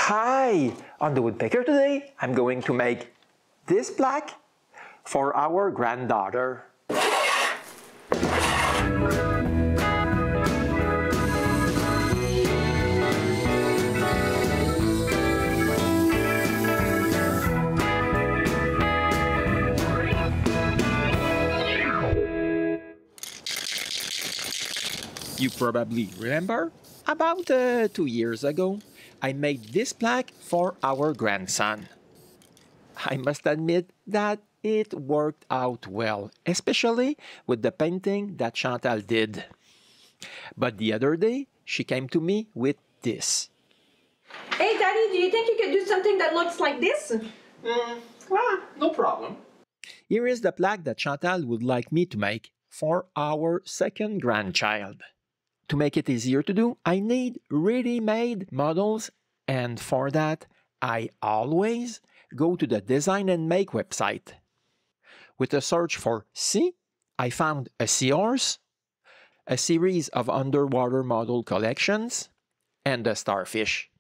Hi! On the Woodpecker today, I'm going to make this plaque for our granddaughter. You probably remember, about 2 years ago, I made this plaque for our grandson. I must admit that it worked out well, especially with the painting that Chantal did. But the other day, she came to me with this. Hey, Daddy, do you think you could do something that looks like this? No problem. Here is the plaque that Chantal would like me to make for our second grandchild. To make it easier to do, I need ready-made models, and for that, I always go to the Design and Make website. With a search for sea, I found a seahorse, a series of underwater model collections, and a starfish.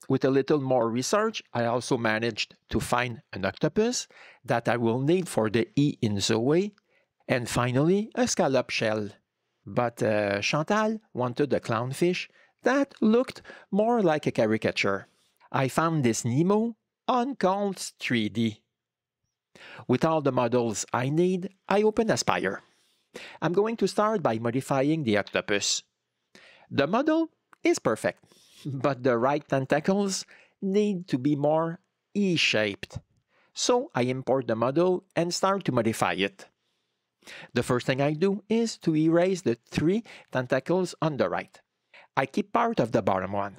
With a little more research, I also managed to find an octopus that I will need for the E in Zoe, and finally, a scallop shell. But Chantal wanted a clownfish that looked more like a caricature. I found this Nemo on Cults 3D. With all the models I need, I open Aspire. I'm going to start by modifying the octopus. The model is perfect, but the right tentacles need to be more E-shaped. So I import the model and start to modify it. The first thing I do is to erase the 3 tentacles on the right. I keep part of the bottom one,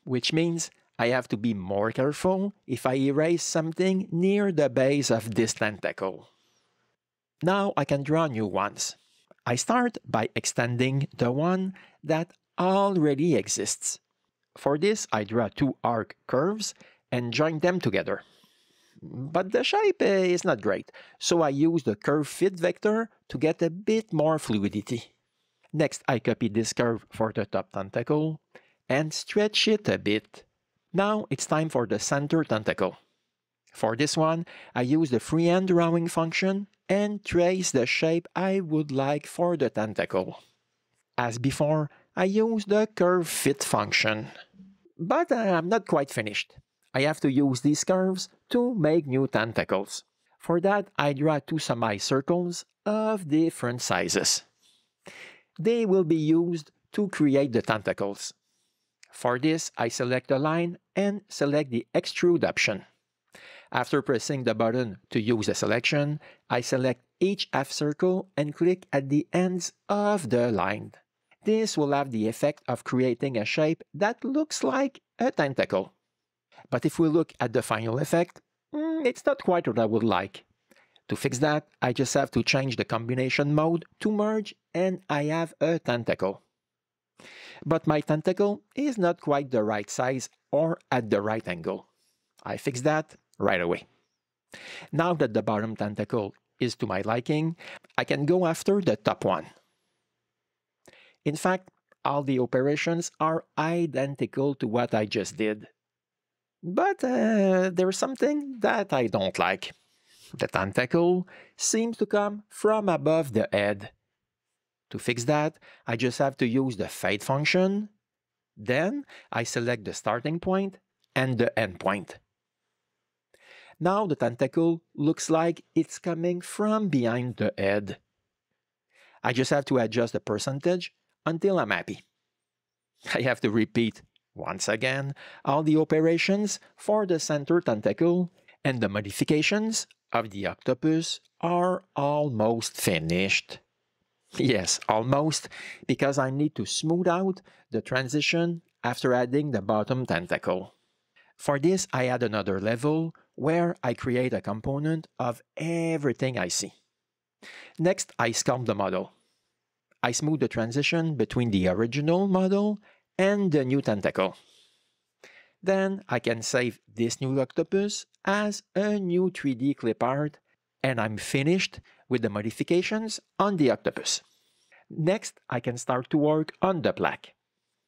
which means I have to be more careful if I erase something near the base of this tentacle. Now I can draw new ones. I start by extending the one that already exists. For this, I draw 2 arc curves and join them together. But the shape is not great, so I use the curve fit vector to get a bit more fluidity. Next, I copy this curve for the top tentacle and stretch it a bit. Now it's time for the center tentacle. For this one, I use the freehand drawing function and trace the shape I would like for the tentacle. As before, I use the curve fit function. But I'm not quite finished. I have to use these curves to make new tentacles. For that, I draw 2 semicircles of different sizes. They will be used to create the tentacles. For this, I select a line and select the extrude option. After pressing the button to use the selection, I select each half circle and click at the ends of the line. This will have the effect of creating a shape that looks like a tentacle. But if we look at the final effect, it's not quite what I would like. To fix that, I just have to change the combination mode to merge and I have a tentacle. But my tentacle is not quite the right size or at the right angle. I fix that right away. Now that the bottom tentacle is to my liking, I can go after the top one. In fact, all the operations are identical to what I just did. But there's something that I don't like. The tentacle seems to come from above the head. To fix that, I just have to use the fade function. Then I select the starting point and the end point. Now the tentacle looks like it's coming from behind the head. I just have to adjust the percentage until I'm happy. I have to repeat once again all the operations for the center tentacle, and the modifications of the octopus are almost finished. Yes, almost, because I need to smooth out the transition after adding the bottom tentacle. For this, I add another level where I create a component of everything I see. Next, I sculpt the model. I smooth the transition between the original model and the new tentacle. Then I can save this new octopus as a new 3D clip art, and I'm finished with the modifications on the octopus. Next, I can start to work on the plaque.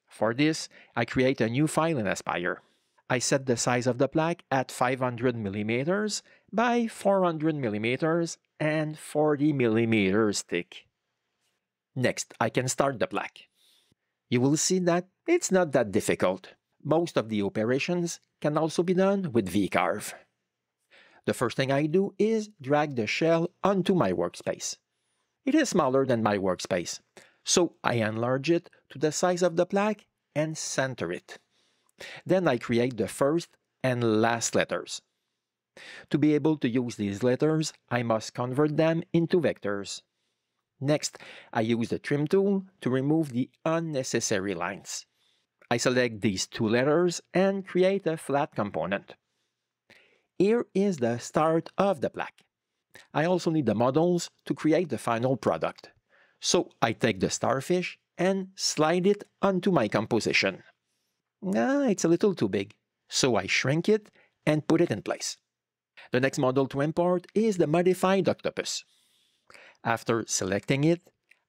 For this, I create a new file in Aspire. I set the size of the plaque at 500 millimeters by 400 millimeters and 40 millimeters thick. Next, I can start the plaque. You will see that it's not that difficult. Most of the operations can also be done with V-carve. The first thing I do is drag the shell onto my workspace. It is smaller than my workspace, so I enlarge it to the size of the plaque and center it. Then I create the first and last letters. To be able to use these letters, I must convert them into vectors. Next, I use the trim tool to remove the unnecessary lines. I select these two letters and create a flat component. Here is the start of the plaque. I also need the models to create the final product. So I take the starfish and slide it onto my composition. It's a little too big, so I shrink it and put it in place. The next model to import is the modified octopus. After selecting it,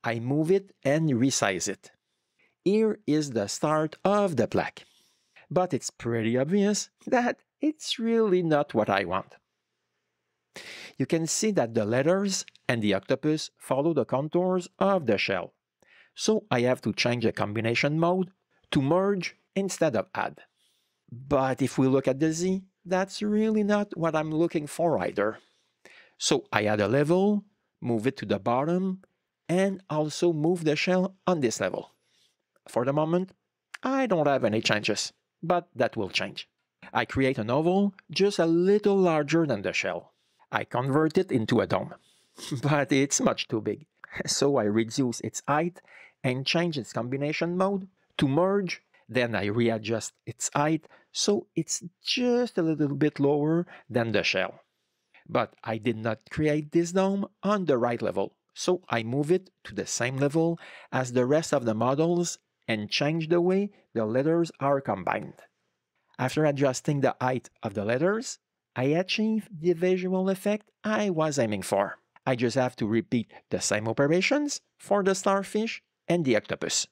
I move it and resize it. Here is the start of the plaque. But it's pretty obvious that it's really not what I want. You can see that the letters and the octopus follow the contours of the shell. So I have to change the combination mode to merge instead of add. But if we look at the Z, that's really not what I'm looking for either. So I add a level, move it to the bottom, and also move the shell on this level. For the moment, I don't have any changes, but that will change. I create an oval just a little larger than the shell. I convert it into a dome, but it's much too big. So I reduce its height and change its combination mode to merge. Then I readjust its height so it's just a little bit lower than the shell. But I did not create this dome on the right level, so I move it to the same level as the rest of the models and change the way the letters are combined. After adjusting the height of the letters, I achieve the visual effect I was aiming for. I just have to repeat the same operations for the starfish and the octopus.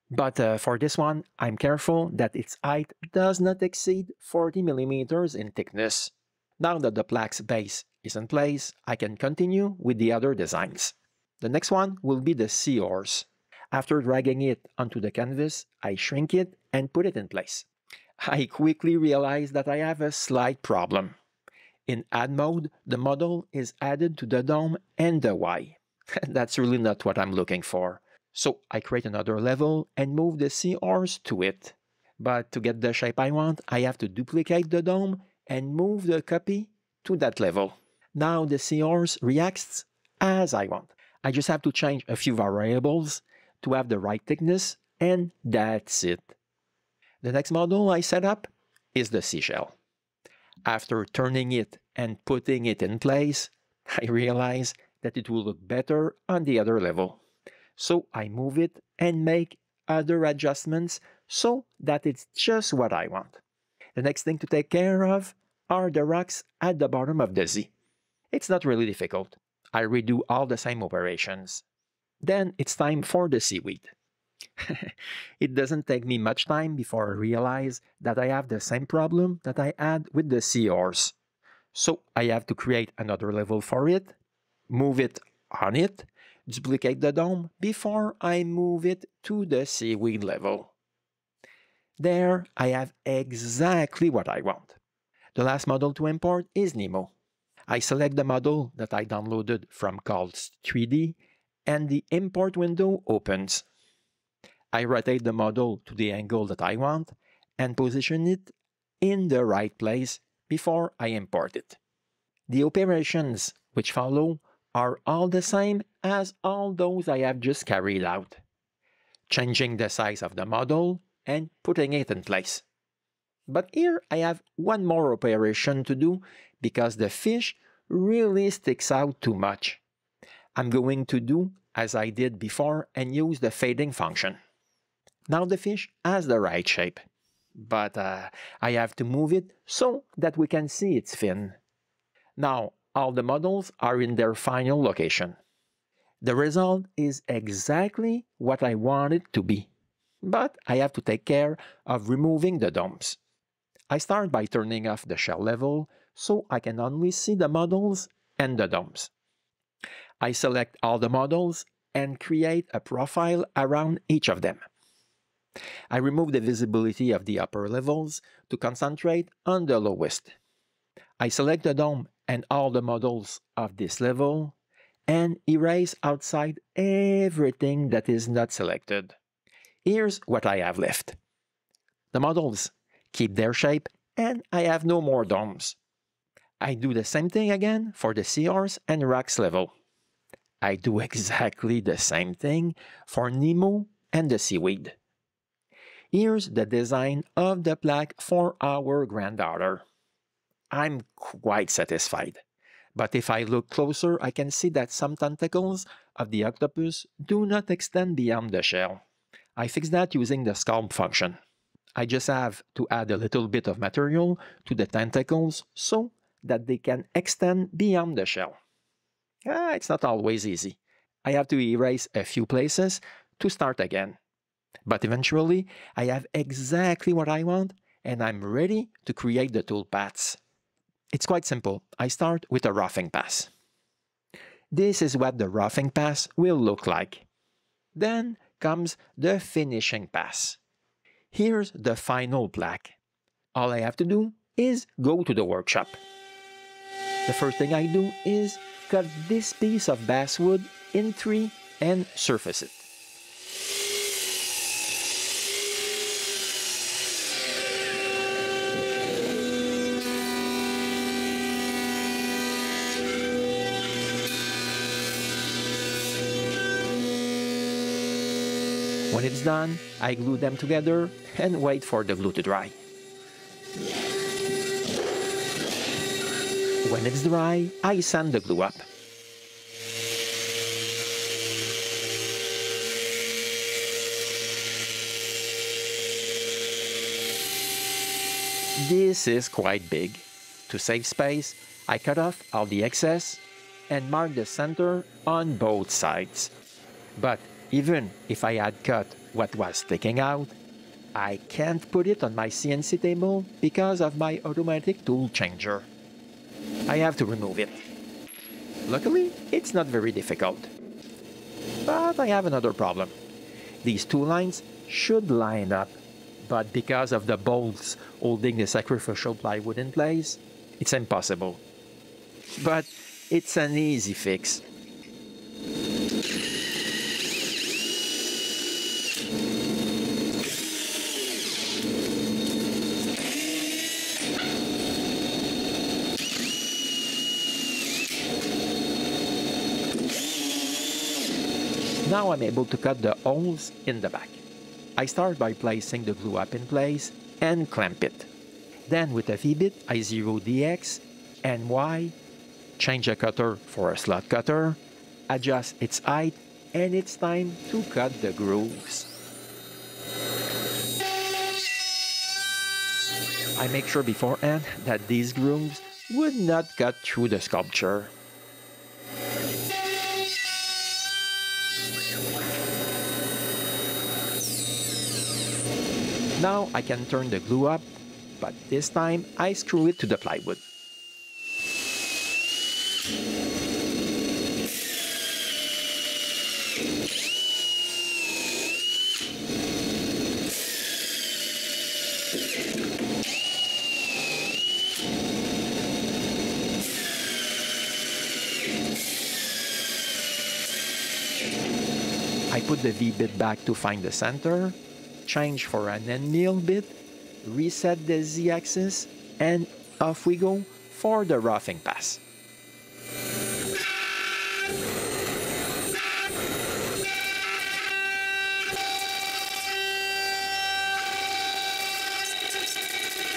But for this one, I'm careful that its height does not exceed 40 millimeters in thickness. Now that the plaque's base is in place, I can continue with the other designs. The next one will be the seahorse. After dragging it onto the canvas, I shrink it and put it in place. I quickly realize that I have a slight problem. In add mode, the model is added to the dome and the Y. That's really not what I'm looking for. So I create another level and move the seahorse to it. But to get the shape I want, I have to duplicate the dome and move the copy to that level. Now the seahorse reacts as I want. I just have to change a few variables to have the right thickness, and that's it. The next model I set up is the seashell. After turning it and putting it in place, I realize that it will look better on the other level. So I move it and make other adjustments so that it's just what I want. The next thing to take care of are the rocks at the bottom of the Z. It's not really difficult. I redo all the same operations. Then it's time for the seaweed. It doesn't take me much time before I realize that I have the same problem that I had with the seahorse. So I have to create another level for it, move it on it, duplicate the dome before I move it to the seaweed level. There, I have exactly what I want. The last model to import is Nemo. I select the model that I downloaded from Calls 3D, and the import window opens. I rotate the model to the angle that I want and position it in the right place before I import it. The operations which follow are all the same as all those I have just carried out. Changing the size of the model and putting it in place. But here I have one more operation to do because the fish really sticks out too much. I'm going to do as I did before and use the fading function. Now the fish has the right shape, but I have to move it so that we can see its fin. Now all the models are in their final location. The result is exactly what I want it to be, but I have to take care of removing the domes. I start by turning off the shell level so I can only see the models and the domes. I select all the models and create a profile around each of them. I remove the visibility of the upper levels to concentrate on the lowest. I select the dome and all the models of this level and erase outside everything that is not selected. Here's what I have left. The models keep their shape and I have no more domes. I do the same thing again for the seahorse and rocks level. I do exactly the same thing for Nemo and the seaweed. Here's the design of the plaque for our granddaughter. I'm quite satisfied, but if I look closer, I can see that some tentacles of the octopus do not extend beyond the shell. I fixed that using the sculpt function. I just have to add a little bit of material to the tentacles so that they can extend beyond the shell. It's not always easy. I have to erase a few places to start again. But eventually, I have exactly what I want, and I'm ready to create the tool paths. It's quite simple. I start with a roughing pass. This is what the roughing pass will look like. Then comes the finishing pass. Here's the final plaque. All I have to do is go to the workshop. The first thing I do is cut this piece of basswood in 3 and surface it. When it's done, I glue them together and wait for the glue to dry. When it's dry, I sand the glue up. This is quite big. To save space, I cut off all the excess and mark the center on both sides. But even if I had cut what was sticking out, I can't put it on my CNC table because of my automatic tool changer. I have to remove it. Luckily, it's not very difficult. But I have another problem. These two lines should line up, but because of the bolts holding the sacrificial plywood in place, it's impossible. But it's an easy fix. Now I'm able to cut the holes in the back. I start by placing the glue up in place and clamp it. Then with a V-bit, I zero the X and Y, change the cutter for a slot cutter, adjust its height, and it's time to cut the grooves. I make sure beforehand that these grooves would not cut through the sculpture. Now I can turn the glue up, but this time I screw it to the plywood. I put the V-bit back to find the center, change for an end mill bit, reset the Z-axis, and off we go for the roughing pass.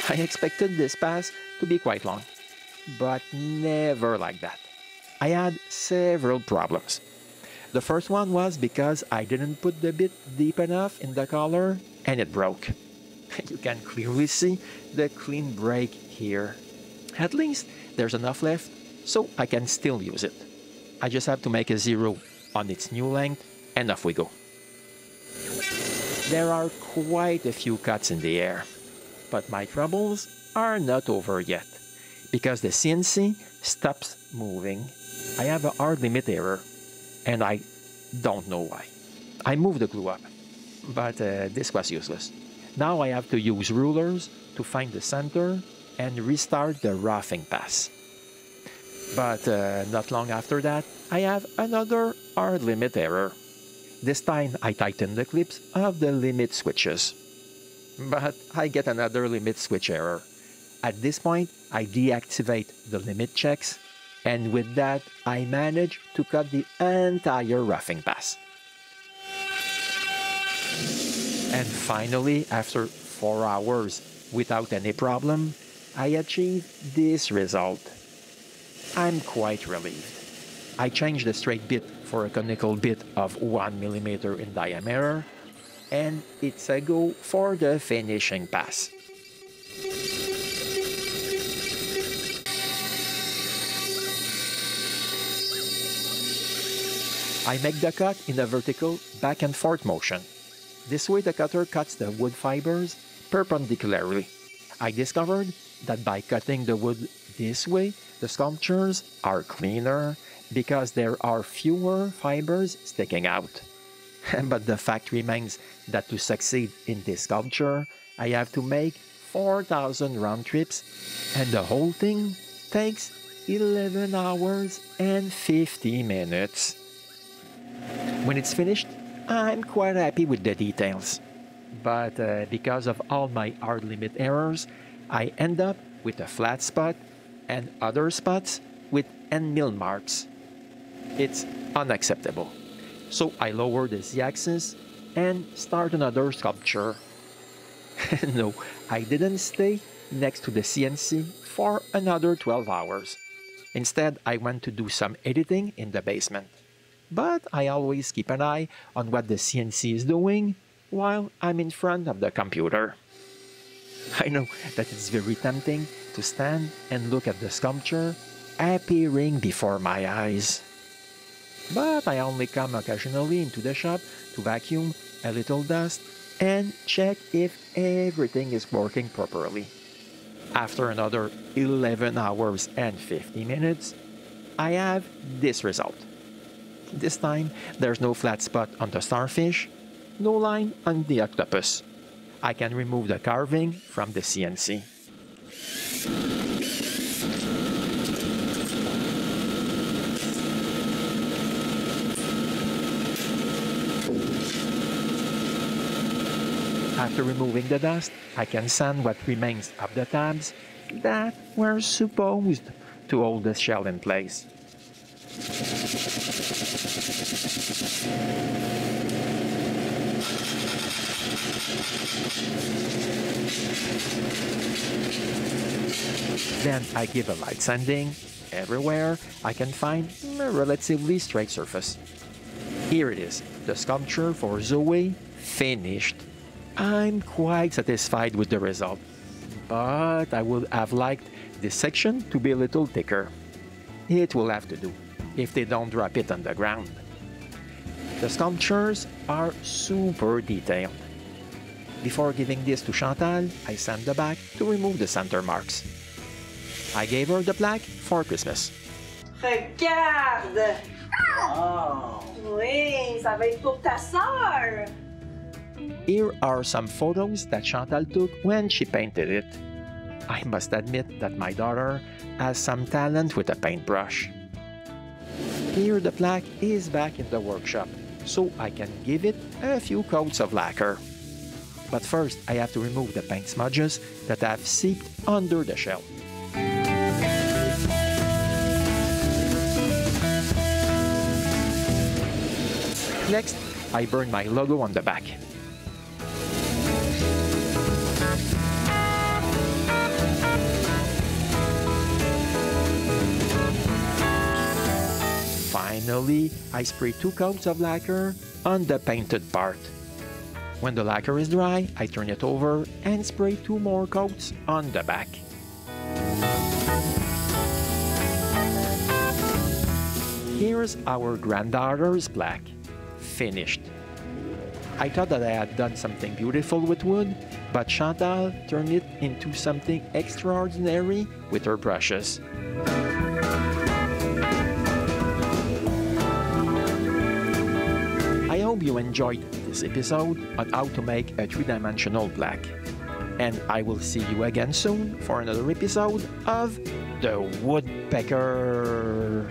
I expected this pass to be quite long, but never like that. I had several problems. The first one was because I didn't put the bit deep enough in the collar and it broke. You can clearly see the clean break here. At least there's enough left so I can still use it. I just have to make a zero on its new length and off we go. There are quite a few cuts in the air, but my troubles are not over yet because the CNC stops moving. I have a hard limit error and I don't know why. I moved the glue up, but this was useless. Now I have to use rulers to find the center and restart the roughing pass. But not long after that, I have another hard limit error. This time I tighten the clips of the limit switches. But I get another limit switch error. At this point, I deactivate the limit checks, and with that, I manage to cut the entire roughing pass. And finally, after 4 hours without any problem, I achieved this result. I'm quite relieved. I changed the straight bit for a conical bit of 1 mm in diameter, and it's a go for the finishing pass. I make the cut in a vertical back and forth motion. This way the cutter cuts the wood fibers perpendicularly. I discovered that by cutting the wood this way, the sculptures are cleaner because there are fewer fibers sticking out. But the fact remains that to succeed in this sculpture, I have to make 4,000 round trips, and the whole thing takes 11 hours and 50 minutes. When it's finished, I'm quite happy with the details. But because of all my hard limit errors, I end up with a flat spot and other spots with end mill marks. It's unacceptable. So I lower the z-axis and start another sculpture. No, I didn't stay next to the CNC for another 12 hours. Instead, I went to do some editing in the basement. But I always keep an eye on what the CNC is doing while I'm in front of the computer. I know that it's very tempting to stand and look at the sculpture appearing before my eyes. But I only come occasionally into the shop to vacuum a little dust and check if everything is working properly. After another 11 hours and 50 minutes, I have this result. This time, there's no flat spot on the starfish, no line on the octopus. I can remove the carving from the CNC. After removing the dust, I can sand what remains of the tabs that were supposed to hold the shell in place. Then I give a light sanding everywhere I can find a relatively straight surface. Here it is, the sculpture for Zoe finished. I'm quite satisfied with the result, but I would have liked this section to be a little thicker. It will have to do, if they don't drop it on the ground. The sculptures are super detailed. Before giving this to Chantal, I sand the back to remove the center marks. I gave her the plaque for Christmas. Regarde! Oh! Oui, ça va être pour ta sœur! Here are some photos that Chantal took when she painted it. I must admit that my daughter has some talent with a paintbrush. Here the plaque is back in the workshop, so I can give it a few coats of lacquer. But first, I have to remove the paint smudges that have seeped under the shell. Next, I burn my logo on the back. Finally, I spray 2 coats of lacquer on the painted part. When the lacquer is dry, I turn it over and spray 2 more coats on the back. Here's our granddaughter's plaque, finished. I thought that I had done something beautiful with wood, but Chantal turned it into something extraordinary with her brushes. I hope you enjoyed this episode on how to make a three-dimensional plaque. And I will see you again soon for another episode of The Woodpecker.